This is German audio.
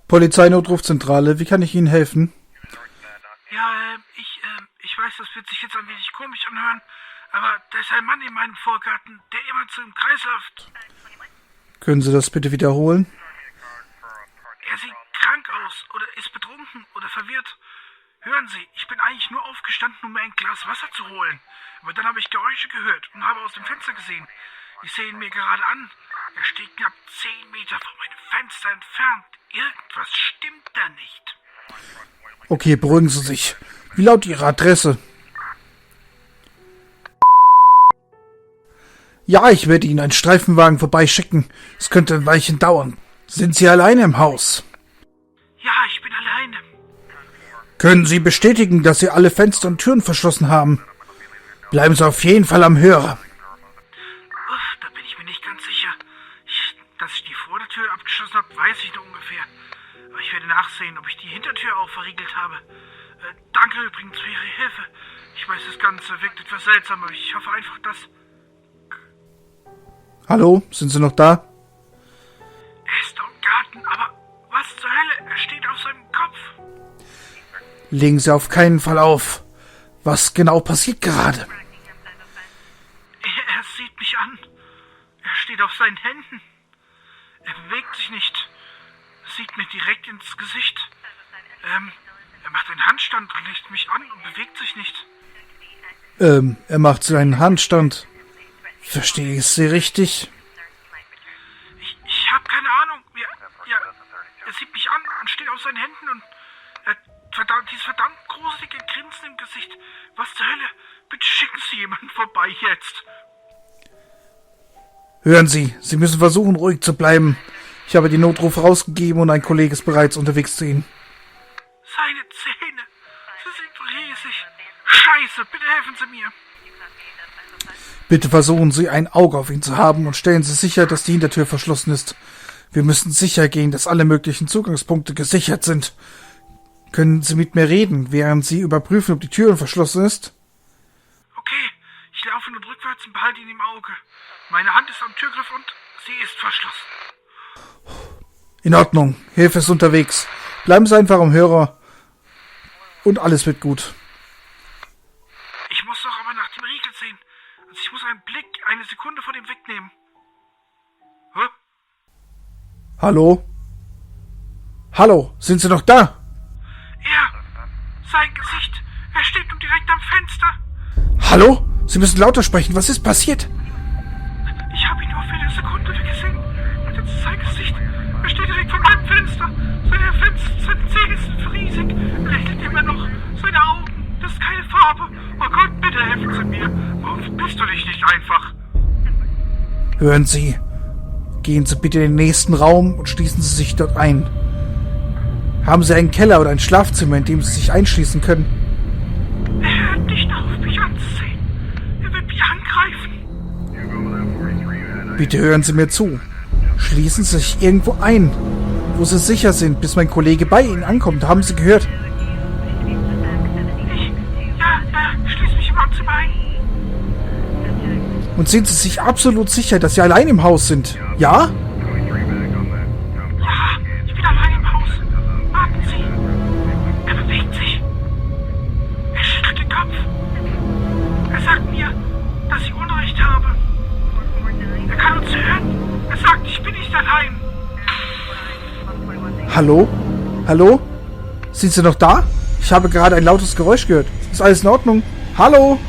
Polizeinotrufzentrale, wie kann ich Ihnen helfen? Ja, ich weiß, das wird sich jetzt ein wenig komisch anhören, aber da ist ein Mann in meinem Vorgarten, der immer zum Kreis läuft. Können Sie das bitte wiederholen? Er sieht krank aus oder ist betrunken oder verwirrt. Hören Sie, ich bin eigentlich nur aufgestanden, um mir ein Glas Wasser zu holen. Aber dann habe ich Geräusche gehört und habe aus dem Fenster gesehen. Ich sehe ihn mir gerade an. Er steht knapp 10 Meter von meinem Fenster entfernt. Irgendwas stimmt da nicht. Okay, beruhigen Sie sich. Wie lautet Ihre Adresse? Ja, ich werde Ihnen einen Streifenwagen vorbeischicken. Es könnte ein Weilchen dauern. Sind Sie alleine im Haus? Ja, ich bin alleine. Können Sie bestätigen, dass Sie alle Fenster und Türen verschlossen haben? Bleiben Sie auf jeden Fall am Hörer. Da bin ich mir nicht ganz sicher. Dass ich die Vordertür abgeschlossen habe, weiß ich nur ungefähr. Aber ich werde nachsehen, ob ich die Hintertür auch verriegelt habe. Danke übrigens für Ihre Hilfe. Ich weiß, das Ganze wirkt etwas seltsam, aber ich hoffe einfach, dass... Hallo, sind Sie noch da? Er ist im Garten, aber was zur Hölle? Er steht auf seinem Kopf. Legen Sie auf keinen Fall auf. Was genau passiert gerade? Er sieht mich an. Er steht auf seinen Händen. Er bewegt sich nicht. Sieht mir direkt ins Gesicht. Er macht einen Handstand und lächelt mich an und bewegt sich nicht. Er macht so einen Handstand. Verstehe ich Sie richtig? Ich habe keine Ahnung. Er sieht mich an und steht auf seinen Händen und dieses verdammt gruselige Grinsen im Gesicht. Was zur Hölle? Bitte schicken Sie jemanden vorbei jetzt. Hören Sie, Sie müssen versuchen, ruhig zu bleiben. Ich habe die Notruf rausgegeben und ein Kollege ist bereits unterwegs zu Ihnen. Seine Zähne. Sie sind riesig. Scheiße, bitte helfen Sie mir. Bitte versuchen Sie, ein Auge auf ihn zu haben und stellen Sie sicher, dass die Hintertür verschlossen ist. Wir müssen sicher gehen, dass alle möglichen Zugangspunkte gesichert sind. Können Sie mit mir reden, während Sie überprüfen, ob die Tür verschlossen ist? Okay, ich laufe nur rückwärts und behalte ihn im Auge. Meine Hand ist am Türgriff und sie ist verschlossen. In Ordnung, Hilfe ist unterwegs. Bleiben Sie einfach am Hörer und alles wird gut. Ich muss doch aber nach dem Riegel sehen. Also ich muss einen Blick eine Sekunde von ihm wegnehmen. Hä? Hallo? Hallo, sind Sie noch da? Sein Gesicht. Er steht nun direkt am Fenster. Hallo? Sie müssen lauter sprechen. Was ist passiert? Ich habe ihn nur für eine Sekunde gesehen. Und jetzt ist sein Gesicht. Er steht direkt vor meinem Fenster. Seine Zähne sind riesig. Er lächelt immer noch. Seine Augen. Das ist keine Farbe. Oh Gott, bitte helfen Sie mir. Warum bist du dich nicht einfach? Hören Sie. Gehen Sie bitte in den nächsten Raum und schließen Sie sich dort ein. Haben Sie einen Keller oder ein Schlafzimmer, in dem Sie sich einschließen können? Er hört nicht auf, mich anzusehen. Er wird mich angreifen. Bitte hören Sie mir zu. Schließen Sie sich irgendwo ein, wo Sie sicher sind, bis mein Kollege bei Ihnen ankommt. Haben Sie gehört? Ich schließe mich im Wohnzimmer ein. Und sind Sie sich absolut sicher, dass Sie allein im Haus sind? Ja? Hallo? Hallo? Sind Sie noch da? Ich habe gerade ein lautes Geräusch gehört. Ist alles in Ordnung? Hallo?